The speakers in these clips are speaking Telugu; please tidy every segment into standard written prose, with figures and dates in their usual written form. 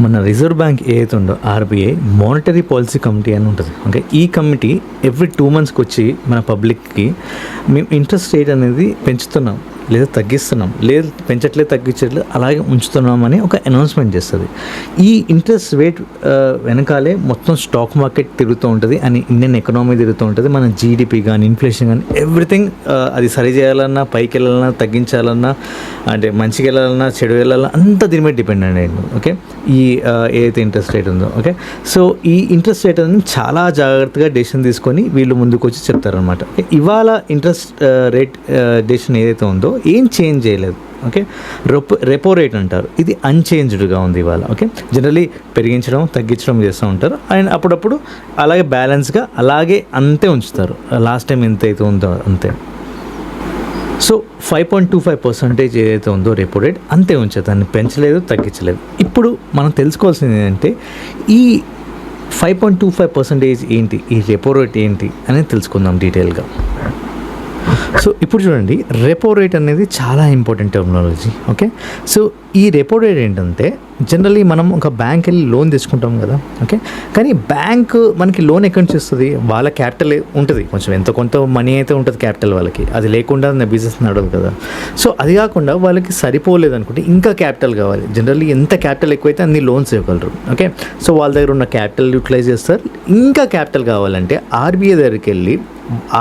మన రిజర్వ్ బ్యాంక్ ఏదైతే ఉందో ఆర్బీఐ మానిటరీ పాలసీ కమిటీ అని ఉంటుంది. ఓకే, ఈ కమిటీ ఎవ్రీ 2 monthsకి వచ్చి మన పబ్లిక్కి మేము ఇంట్రెస్ట్ రేట్ అనేది పెంచుతున్నాం లేదా తగ్గిస్తున్నాం, లేదు పెంచట్లేదు తగ్గించట్లేదు అలాగే ఉంచుతున్నామని ఒక అనౌన్స్మెంట్ చేస్తుంది. ఈ ఇంట్రెస్ట్ రేట్ వెనకాలే మొత్తం స్టాక్ మార్కెట్ తిరుగుతూ ఉంటుంది అని ఇండియన్ ఎకనామీ తిరుగుతూ ఉంటుంది. మన జీడిపి కానీ ఇన్ఫ్లేషన్ కానీ ఎవ్రీథింగ్ అది సరి చేయాలన్నా, పైకి వెళ్ళాలన్నా, తగ్గించాలన్నా, అంటే మంచిగా వెళ్ళాలన్నా, చెడు వెళ్ళాలన్నా అంతా దీని మీద డిపెండ్ అయ్యింది. ఓకే, ఈ ఏదైతే ఇంట్రెస్ట్ రేట్ ఉందో, ఓకే, సో ఈ ఇంట్రెస్ట్ రేట్ అనేది చాలా జాగ్రత్తగా డెసిషన్ తీసుకొని వీళ్ళు ముందుకు వచ్చి చెప్తారనమాట. ఇవాళ ఇంట్రెస్ట్ రేట్ డెసిషన్ ఏదైతే ఉందో ఏం చేంజ్ చేయలేదు. ఓకే, రెపో రేట్ అంటారు, ఇది అన్చేంజ్డ్గా ఉంది ఇవాళ. ఓకే, జనరలీ పెరిగించడం తగ్గించడం చేస్తూ ఉంటారు అండ్ అప్పుడప్పుడు అలాగే బ్యాలెన్స్గా అలాగే అంతే ఉంచుతారు. లాస్ట్ టైం ఎంత అయితే ఉందో అంతే. సో 5.25% ఏదైతే ఉందో రెపో రేట్ అంతే ఉంచారు, దాన్ని పెంచలేదు తగ్గించలేదు. ఇప్పుడు మనం తెలుసుకోవాల్సింది ఏంటంటే ఈ 5.25% ఏంటి, ఈ రెపో రేట్ ఏంటి అనేది తెలుసుకుందాం డీటెయిల్గా. సో ఇప్పుడు చూడండి, రెపో రేట్ అనేది చాలా ఇంపార్టెంట్ టెర్మినాలజీ. ఓకే, సో ఈ రెపో రేట్ ఏంటంటే జనరల్లీ మనం ఒక బ్యాంక్ వెళ్ళి లోన్ తీసుకుంటాం కదా. ఓకే, కానీ బ్యాంక్ మనకి లోన్ ఎక్కడి నుంచి వస్తుంది, వాళ్ళ క్యాపిటల్ ఉంటుంది, కొంచెం ఎంత కొంత మనీ అయితే ఉంటుంది క్యాపిటల్ వాళ్ళకి, అది లేకుండా బిజినెస్ నడవదు కదా. సో అది కాకుండా వాళ్ళకి సరిపోలేదు అనుకుంటే ఇంకా క్యాపిటల్ కావాలి. జనరల్లీ ఎంత క్యాపిటల్ ఎక్కువైతే అన్ని లోన్స్ ఇవ్వగలరు. ఓకే, సో వాళ్ళ దగ్గర ఉన్న క్యాపిటల్ యూటిలైజ్ చేస్తారు. ఇంకా క్యాపిటల్ కావాలంటే ఆర్బీఐ దగ్గరికి వెళ్ళి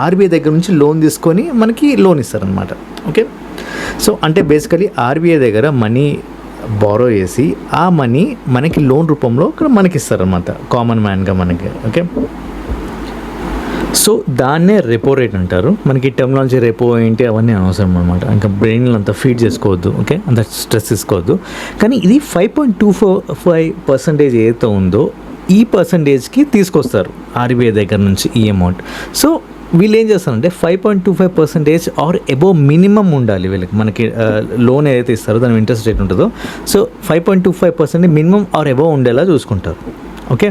ఆర్బీఐ దగ్గర నుంచి లోన్ తీసుకొని మనకి లోన్ ఇస్తారనమాట. ఓకే, సో అంటే బేసికలీ ఆర్బీఐ దగ్గర మనీ బారో చేసి ఆ మనీ మనకి లోన్ రూపంలో ఇక్కడ మనకి ఇస్తారనమాట, కామన్ మ్యాన్గా మనకి. ఓకే, సో దాన్నే రెపో రేట్ అంటారు. మనకి టెర్మినాలజీ రెపో ఏంటి అవన్నీ అనవసరం అనమాట, ఇంకా బ్రెయిన్లో అంతా ఫీడ్ చేసుకోవద్దు. ఓకే, అంత స్ట్రెస్ తీసుకోవద్దు. కానీ ఇది 5.25% ఏదైతే ఉందో ఈ పర్సంటేజ్కి తీసుకొస్తారు ఆర్బీఐ దగ్గర నుంచి ఈ అమౌంట్. సో వీళ్ళు ఏం చేస్తారంటే 5.25% ఆర్ అబోవ్ మినిమం ఉండాలి వీళ్ళకి. మనకి లోన్ ఏదైతే ఇస్తారో దాని ఇంట్రెస్ట్ రేట్ ఉంటుందో, సో 5.25% మినిమం ఆర్ అబోవ్ ఉండేలా చూసుకుంటారు. ఓకే,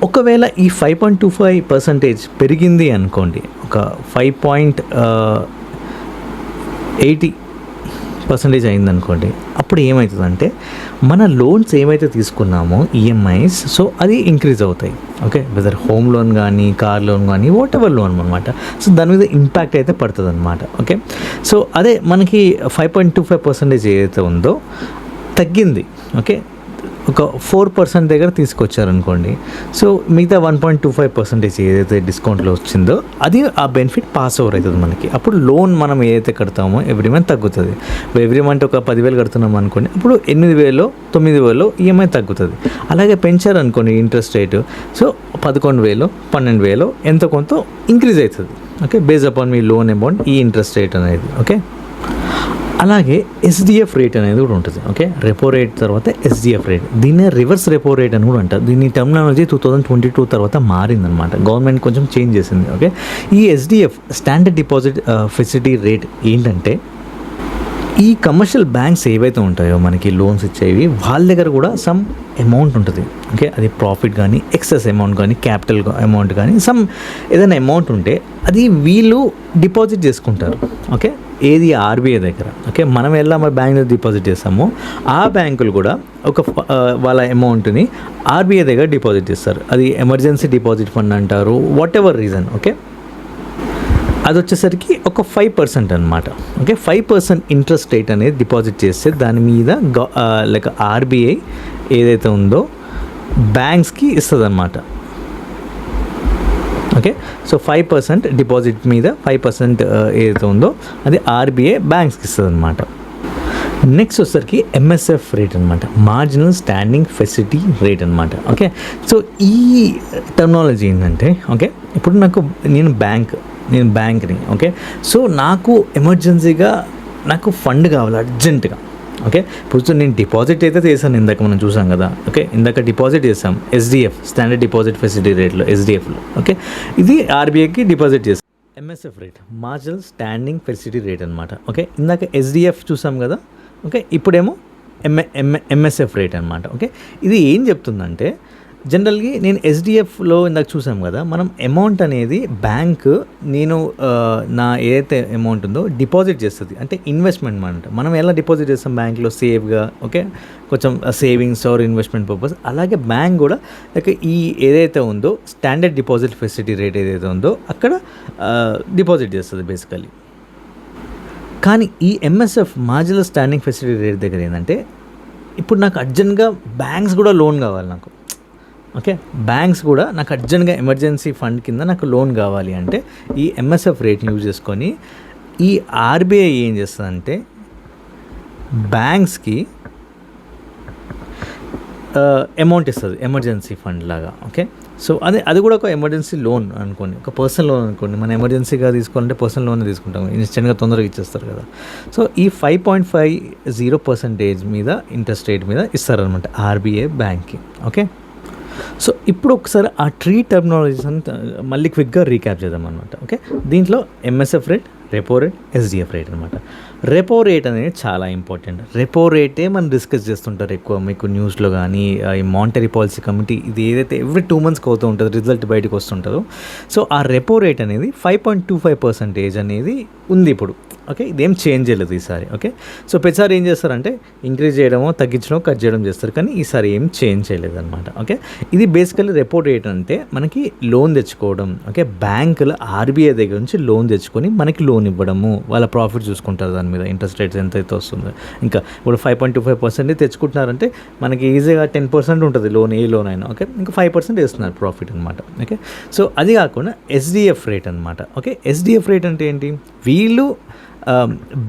ఒకవేళ ఈ 5.25% పెరిగింది అనుకోండి, ఒక 5.80% అయిందనుకోండి, అప్పుడు ఏమవుతుందంటే మన లోన్స్ ఏమైతే తీసుకున్నామో ఈఎంఐస్, సో అది ఇంక్రీజ్ అవుతాయి. ఓకే, వెదర్ హోమ్ లోన్ కానీ, కార్ లోన్ కానీ, వాట్ ఎవర్ లోన్ అనమాట. సో దాని మీద ఇంపాక్ట్ అయితే పడుతుంది అనమాట. ఓకే, సో అదే మనకి 5.25% ఏదైతే ఉందో తగ్గింది. ఓకే, ఒక 4% దగ్గర తీసుకొచ్చారనుకోండి, సో మిగతా 1.25% ఏదైతే డిస్కౌంట్లో వచ్చిందో అది ఆ బెనిఫిట్ పాస్ ఓవర్ అవుతుంది మనకి. అప్పుడు లోన్ మనం ఏదైతే కడతామో ఎవ్రీ మంత్ తగ్గుతుంది. ఎవ్రీ మంత్ ఒక 10,000 కడుతున్నాం అనుకోండి, అప్పుడు 8,000 9,000 ఈఎంఐ తగ్గుతుంది. అలాగే పెంచారనుకోండి ఇంట్రెస్ట్ రేటు, సో 11,000 12,000 ఎంతో కొంత ఇంక్రీజ్ అవుతుంది. Okay, base upon me loan amount ఈ ఇంట్రెస్ట్ రేట్ అనేది. ఓకే, అలాగే ఎస్డిఎఫ్ రేట్ అనేది కూడా ఉంటుంది. ఓకే, రెపో రేట్ తర్వాత ఎస్డిఎఫ్ రేట్, దీన్నే రివర్స్ రెపో రేట్ అని కూడా అంటారు. దీని టెర్మినాలజీ 2022 తర్వాత మారిందనమాట, గవర్నమెంట్ కొంచెం చేంజ్ చేసింది. ఓకే, ఈ SDF standard deposit facility rate ఏంటంటే ఈ కమర్షియల్ బ్యాంక్స్ ఏవైతే ఉంటాయో మనకి లోన్స్ ఇచ్చేవి, వాళ్ళ దగ్గర కూడా సమ్ అమౌంట్ ఉంటుంది. ఓకే, అది ప్రాఫిట్ కానీ, ఎక్సెస్ అమౌంట్ కానీ, క్యాపిటల్ అమౌంట్ కానీ, సమ్ ఏదైనా అమౌంట్ ఉంటే అది వీళ్ళు డిపాజిట్ చేసుకుంటారు. ఓకే, ఏది ఆర్బీఐ దగ్గర. ఓకే, మనం ఎలా మన బ్యాంక్ దగ్గర డిపాజిట్ చేస్తామో ఆ బ్యాంకులు కూడా ఒక వాళ్ళ అమౌంట్ని ఆర్బీఐ దగ్గర డిపాజిట్ చేస్తారు. అది ఎమర్జెన్సీ డిపాజిట్ ఫండ్ అంటారు, వాట్ ఎవర్ రీజన్. ఓకే, అది వచ్చేసరికి ఒక 5% అనమాట. ఓకే, 5% ఇంట్రెస్ట్ రేట్ అనేది డిపాజిట్ చేస్తే దాని మీద లైక్ ఆర్బీఐ ఏదైతే ఉందో బ్యాంక్స్కి ఇస్తుంది అనమాట. ఓకే, సో 5% డిపాజిట్ మీద 5% ఏదైతే ఉందో అది ఆర్బీఐ బ్యాంక్స్కి ఇస్తుంది అనమాట. నెక్స్ట్ వచ్చేసరికి ఎంఎస్ఎఫ్ రేట్ అనమాట, మార్జినల్ స్టాండింగ్ ఫెసిలిటీ రేట్ అనమాట. ఓకే, సో ఈ టెర్మినాలజీ ఏంటంటే, ఓకే, ఇప్పుడు నేను బ్యాంక్ని. ఓకే, సో నాకు ఎమర్జెన్సీగా నాకు ఫండ్ కావాలి అర్జెంటుగా. ఓకే, ఇప్పుడు నేను డిపాజిట్ అయితే చేశాను, ఇందాక మనం చూసాం కదా. ఓకే, ఇందాక డిపాజిట్ చేసాం ఎస్డిఎఫ్ స్టాండర్డ్ డిపాజిట్ ఫెసిలిటీ రేట్లో ఎస్డిఎఫ్లో. ఓకే, ఇది ఆర్బీఐకి డిపాజిట్ చేస్తాం. MSF rate marginal standing facility rate అనమాట. ఓకే, ఇందాక ఎస్డిఎఫ్ చూసాం కదా. ఓకే, ఇప్పుడేమో ఎంఎస్ఎఫ్ రేట్ అనమాట. ఓకే, ఇది ఏం చెప్తుందంటే జనరల్గా నేను ఎస్డిఎఫ్లో ఇందాక చూసాం కదా, మనం అమౌంట్ అనేది బ్యాంక్ నేను నా ఏదైతే అమౌంట్ ఉందో డిపాజిట్ చేస్తుంది, అంటే ఇన్వెస్ట్మెంట్ అనమాట. మనం ఎలా డిపాజిట్ చేస్తాం బ్యాంక్లో సేఫ్గా, ఓకే, కొంచెం సేవింగ్స్ ఆర్ ఇన్వెస్ట్మెంట్ పర్పస్. అలాగే బ్యాంక్ కూడా లైక్ ఈ ఏదైతే ఉందో స్టాండర్డ్ డిపాజిట్ ఫెసిలిటీ రేట్ ఏదైతే ఉందో అక్కడ డిపాజిట్ చేస్తుంది బేసికలీ. కానీ ఈ MSF marginal standing facility rate దగ్గర ఏంటంటే, ఇప్పుడు నాకు అర్జెంట్గా బ్యాంక్స్ కూడా లోన్ కావాలి నాకు, ఓకే, బ్యాంక్స్ కూడా నాకు అర్జెంట్గా ఎమర్జెన్సీ ఫండ్ కింద నాకు లోన్ కావాలి అంటే ఈ ఎంఎస్ఎఫ్ రేట్ని యూజ్ చేసుకొని ఈ ఆర్బీఐ ఏం చేస్తుందంటే బ్యాంక్స్కి అమౌంట్ ఇస్తుంది ఎమర్జెన్సీ ఫండ్ లాగా, ఓకే. సో అది కూడా ఒక ఎమర్జెన్సీ లోన్ అనుకోండి, ఒక పర్సనల్ లోన్ అనుకోండి. మనం ఎమర్జెన్సీగా తీసుకోవాలంటే పర్సనల్ లోన్ తీసుకుంటాం, ఇన్స్టెంట్గా తొందరగా ఇచ్చేస్తారు కదా. సో ఈ 5.50% మీద ఇంట్రెస్ట్ రేట్ మీద ఇస్తారనమాట ఆర్బీఐ బ్యాంక్కి, ఓకే. సో ఇప్పుడు ఒకసారి ఆ టర్మినాలజీస్ మళ్ళీ క్విక్గా రీక్యాప్ చేద్దాం అనమాట, ఓకే. దీంట్లో MSF rate, repo rate, SDF rate అనమాట. రెపో రేట్ అనేది చాలా ఇంపార్టెంట్. రెపో రేటే మనం డిస్కస్ చేస్తుంటారు ఎక్కువ మీకు న్యూస్లో కానీ, ఈ మానిటరీ పాలసీ కమిటీ ఇది ఏదైతే ఎవ్రీ 2 monthsకి అవుతూ ఉంటుంది రిజల్ట్ బయటకు వస్తుంటుందో. సో ఆ రెపో రేట్ అనేది 5.25% అనేది ఉంది ఇప్పుడు, ఓకే. ఇదేం చేంజ్ చేయలేదు ఈసారి, ఓకే. సో ప్రతిసారి ఏం చేస్తారంటే ఇంక్రీజ్ చేయడమో తగ్గించడమో కట్ చేయడం చేస్తారు, కానీ ఈసారి ఏం చేంజ్ చేయలేదు అనమాట, ఓకే. ఇది బేసికల్లీ రెపో రేట్ అంటే మనకి లోన్ తెచ్చుకోవడం, ఓకే. బ్యాంకులు ఆర్బీఐ దగ్గర నుంచి లోన్ తెచ్చుకొని మనకి లోన్ ఇవ్వడము, వాళ్ళ ప్రాఫిట్ చూసుకుంటారు దాని మీద, ఇంట్రెస్ట్ రేట్స్ ఎంత అయితే వస్తుందో. ఇంకా ఇప్పుడు 5.25% తెచ్చుకుంటున్నారంటే మనకి ఈజీగా 10% ఉంటుంది లోన్, ఏ లోన్ అయినా, ఓకే. ఇంకా 5% వేస్తున్నారు ప్రాఫిట్ అనమాట, ఓకే. సో అది కాకుండా ఎస్డిఎఫ్ రేట్ అనమాట, ఓకే. ఎస్డిఎఫ్ రేట్ అంటే ఏంటి, వీళ్ళు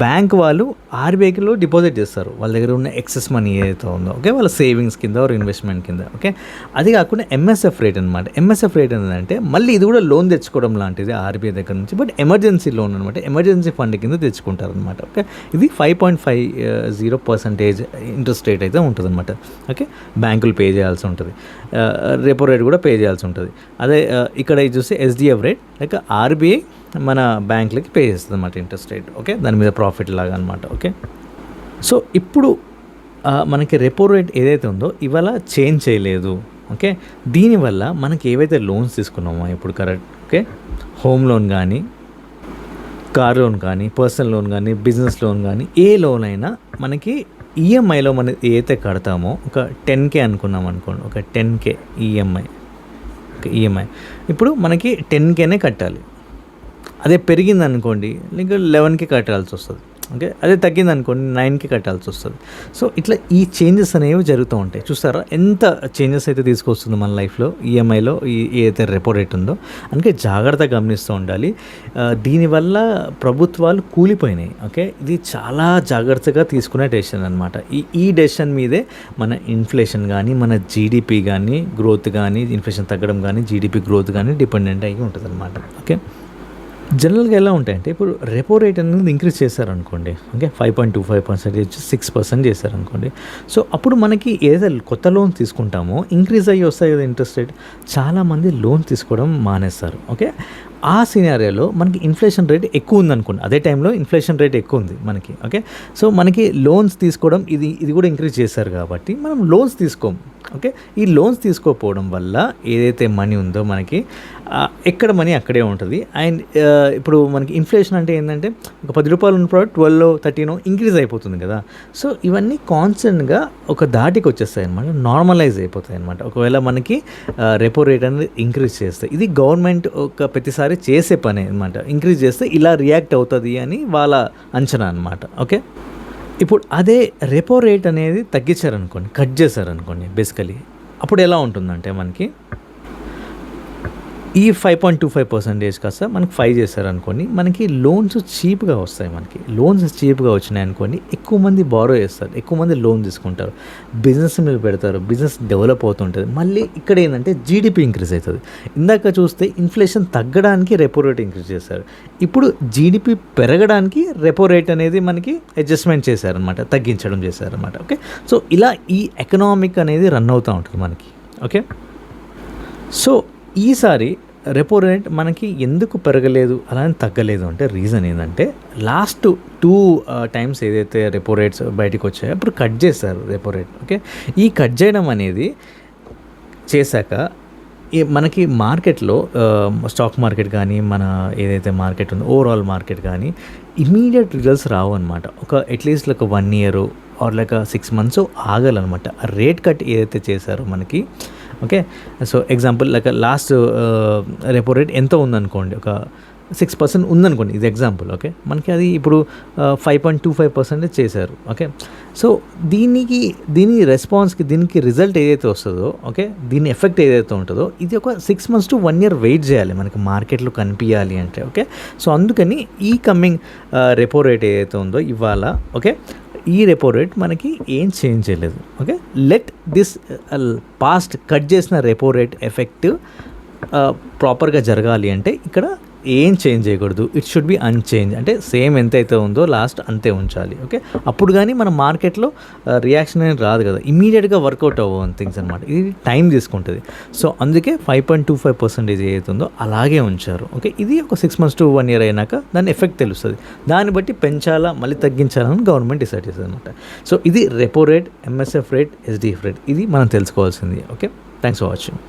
బ్యాంక్ వాళ్ళు ఆర్బీఐలో డిపాజిట్ చేస్తారు వాళ్ళ దగ్గర ఉన్న ఎక్సెస్ మనీ ఏదైతే ఉందో, ఓకే, వాళ్ళ సేవింగ్స్ కింద ఆర్ ఇన్వెస్ట్మెంట్ కింద, ఓకే. అది కాకుండా ఎంఎస్ఎఫ్ రేట్ అనమాట. ఎంఎస్ఎఫ్ రేట్ ఏంటంటే మళ్ళీ ఇది కూడా లోన్ తెచ్చుకోవడం లాంటిది ఆర్బీఐ దగ్గర నుంచి, బట్ ఎమర్జెన్సీ లోన్ అనమాట, ఎమర్జెన్సీ ఫండ్ కింద తెచ్చుకుంటారు అనమాట, ఓకే. ఇది 5.50% ఇంట్రెస్ట్ రేట్ అయితే ఉంటుంది అనమాట, ఓకే. బ్యాంకులు పే చేయాల్సి ఉంటుంది, రెపో రేట్ కూడా పే చేయాల్సి ఉంటుంది. అదే ఇక్కడ చూస్తే ఎస్డిఎఫ్ రేట్ లైక్ ఆర్బీఐ మన బ్యాంకులకి పే చేస్తుంది అన్నమాట ఇంట్రెస్ట్ రేట్, ఓకే, దాని మీద ప్రాఫిట్ లాగా అనమాట, ఓకే. సో ఇప్పుడు మనకి రెపో రేట్ ఏదైతే ఉందో ఇవాళ చేంజ్ చేయలేదు, ఓకే. దీనివల్ల మనకి ఏవైతే లోన్స్ తీసుకున్నామో ఇప్పుడు కరెక్ట్, ఓకే, హోమ్ లోన్ కానీ, కార్ లోన్ కానీ, పర్సనల్ లోన్ కానీ, బిజినెస్ లోన్ కానీ, ఏ లోన్ అయినా మనకి ఈఎంఐలో మనం ఏదైతే కడతామో ఒక 10K అనుకున్నాం అనుకోండి, ఒక 10K ఈఎంఐ, ఓకే, ఈఎంఐ ఇప్పుడు మనకి 10Kనే కట్టాలి. అదే పెరిగింది అనుకోండి ఇంకా 11K కట్టాల్సి వస్తుంది, ఓకే. అదే తగ్గింది అనుకోండి 9K కట్టాల్సి వస్తుంది. సో ఇట్లా ఈ చేంజెస్ అనేవి జరుగుతూ ఉంటాయి. చూస్తారా ఎంత చేంజెస్ అయితే తీసుకొస్తుంది మన లైఫ్లో ఈఎంఐలో ఏదైతే రెపో రేట్ ఉందో. అందుకే జాగ్రత్తగా గమనిస్తూ ఉండాలి. దీనివల్ల ప్రభుత్వాలు కూలిపోయినాయి, ఓకే. ఇది చాలా జాగ్రత్తగా తీసుకునే డెసిషన్ అనమాట. ఈ డెసిషన్ మీదే మన ఇన్ఫ్లేషన్ కానీ, మన జీడిపి కానీ గ్రోత్ కానీ, ఇన్ఫ్లేషన్ తగ్గడం కానీ, జీడిపి గ్రోత్ కానీ డిపెండెంట్ అయ్యి ఉంటుంది అనమాట, ఓకే. జనరల్గా ఎలా ఉంటాయంటే ఇప్పుడు రెపో రేట్ అనేది ఇంక్రీజ్ చేశారనుకోండి, ఓకే, 5.25% 6% చేశారనుకోండి. సో అప్పుడు మనకి ఏదైతే కొత్త లోన్ తీసుకుంటామో ఇంక్రీజ్ అయ్యి వస్తాయి కదా ఇంట్రెస్ట్ రేట్, చాలామంది లోన్ తీసుకోవడం మానేస్తారు, ఓకే. ఆ సినారియోలో మనకి ఇన్ఫ్లేషన్ రేట్ ఎక్కువ ఉందనుకోండి, అదే టైంలో ఇన్ఫ్లేషన్ రేట్ ఎక్కువ ఉంది మనకి, ఓకే. సో మనకి లోన్స్ తీసుకోవడం ఇది కూడా ఇంక్రీజ్ చేశారు కాబట్టి మనం లోన్స్ తీసుకోము, ఓకే. ఈ లోన్స్ తీసుకోకపోవడం వల్ల ఏదైతే మనీ ఉందో మనకి ఎక్కడ మనీ అక్కడే ఉంటుంది. అండ్ ఇప్పుడు మనకి ఇన్ఫ్లేషన్ అంటే ఏంటంటే ఒక 10 రూపాయలు ఉన్న ప్రోడక్ట్ 12, 13 ఇంక్రీజ్ అయిపోతుంది కదా. సో ఇవన్నీ కాన్స్టెంట్గా ఒక దాటికి వచ్చేస్తాయి అనమాట, నార్మలైజ్ అయిపోతాయి అనమాట ఒకవేళ మనకి రెపో రేట్ అనేది ఇంక్రీజ్ చేస్తే. ఇది గవర్నమెంట్ ఒక ప్రతిసారి చేసే పని అనమాట, ఇంక్రీజ్ చేస్తే ఇలా రియాక్ట్ అవుతుంది అని వాళ్ళ అంచనా అనమాట, ఓకే. ఇప్పుడు అదే రెపో రేట్ అనేది తగ్గించారనుకోండి, కట్ చేశారనుకోండి బేసికలీ, అప్పుడు ఎలా ఉంటుందంటే మనకి ఈ 5.25% కాస్త మనకి 5 చేశారనుకోండి, మనకి లోన్స్ చీప్గా వస్తాయి. మనకి లోన్స్ చీప్గా వచ్చినాయి అనుకోండి, ఎక్కువ మంది బారో చేస్తారు, ఎక్కువ మంది లోన్ తీసుకుంటారు, బిజినెస్ మీద పెడతారు, బిజినెస్ డెవలప్ అవుతుంటుంది. మళ్ళీ ఇక్కడ ఏంటంటే జీడిపి ఇంక్రీజ్ అవుతుంది. ఇందాక చూస్తే ఇన్ఫ్లేషన్ తగ్గడానికి రెపో రేట్ ఇంక్రీజ్ చేశారు, ఇప్పుడు జీడిపి పెరగడానికి రెపో రేట్ అనేది మనకి అడ్జస్ట్మెంట్ చేశారనమాట, తగ్గించడం చేశారనమాట, ఓకే. సో ఇలా ఈ ఎకనామిక్ అనేది రన్ అవుతూ ఉంటుంది మనకి, ఓకే. సో ఈసారి రెపో రేట్ మనకి ఎందుకు పెరగలేదు అలానే తగ్గలేదు అంటే రీజన్ ఏంటంటే లాస్ట్ 2 times ఏదైతే రెపో రేట్స్ బయటకు వచ్చాయో అప్పుడు కట్ చేశారు రెపో రేట్, ఓకే. ఈ కట్ చేయడం అనేది చేశాక మనకి మార్కెట్‌లో స్టాక్ మార్కెట్ గానీ, మన ఏదైతే మార్కెట్ ఉందో ఓవరాల్ మార్కెట్ గానీ, ఇమ్మీడియేట్ రిజల్ట్స్ రావనమాట. అట్‌లీస్ట్ లైక్ 1 ఇయరో ఆర్ లైక్ 6 మంత్సో ఆగాలనమాట. ఆ రేట్ కట్ ఏదైతే చేశారో మనకి, okay. So, example like last repo rate ఎంతో ఉందనుకోండి, ఒక 6% ఉందనుకోండి, ఇది ఎగ్జాంపుల్, ఓకే. మనకి అది ఇప్పుడు 5.25% చేశారు, ఓకే. సో, దీని రెస్పాన్స్‌కి, దీనికి రిజల్ట్ ఏదైతే వస్తదో, ఓకే, దీని ఎఫెక్ట్ ఏదైతే ఉంటదో, ఇది ఒక 6 మంత్స్ టు 1 ఇయర్ వెయిట్ చేయాలి మనకి మార్కెట్‌లో కనిపియాలి అంటే, ఓకే. సో, అందుకని ఈ కమింగ్ రెపో రేట్ ఏదైతే ఉందో ఇవాళ, ఓకే, ఈ రెపో రేట్ మనకి ఏం చేంజ్ చేయలేదు, okay. Let this past cut చేసిన రెపో రేట్ ఎఫెక్ట్ ప్రాపర్గా జరగాలి అంటే ఇక్కడ ఏం చేంజ్ చేయకూడదు. ఇట్ షుడ్ బి అన్చేంజ్, అంటే సేమ్ ఎంతైతే ఉందో లాస్ట్ అంతే ఉంచాలి, ఓకే. అప్పుడు కానీ మన మార్కెట్లో రియాక్షన్ అనేది రాదు కదా, ఇమీడియట్గా వర్కౌట్ అవ్వని థింగ్స్ అనమాట. ఇది టైం తీసుకుంటుంది. సో, అందుకే 5.25% ఏదైతే ఉందో అలాగే ఉంచారు, ఓకే. ఇది ఒక 6 మంత్స్ టు 1 ఇయర్ అయినాక దాని ఎఫెక్ట్ తెలుస్తుంది. దాన్ని బట్టి పెంచాలా మళ్ళీ తగ్గించాలని గవర్నమెంట్ డిసైడ్ చేస్తుంది అనమాట. సో, ఇది repo rate, MSF rate, SDF rate, ఇది మనం తెలుసుకోవాల్సింది, ఓకే. Thanks for watching.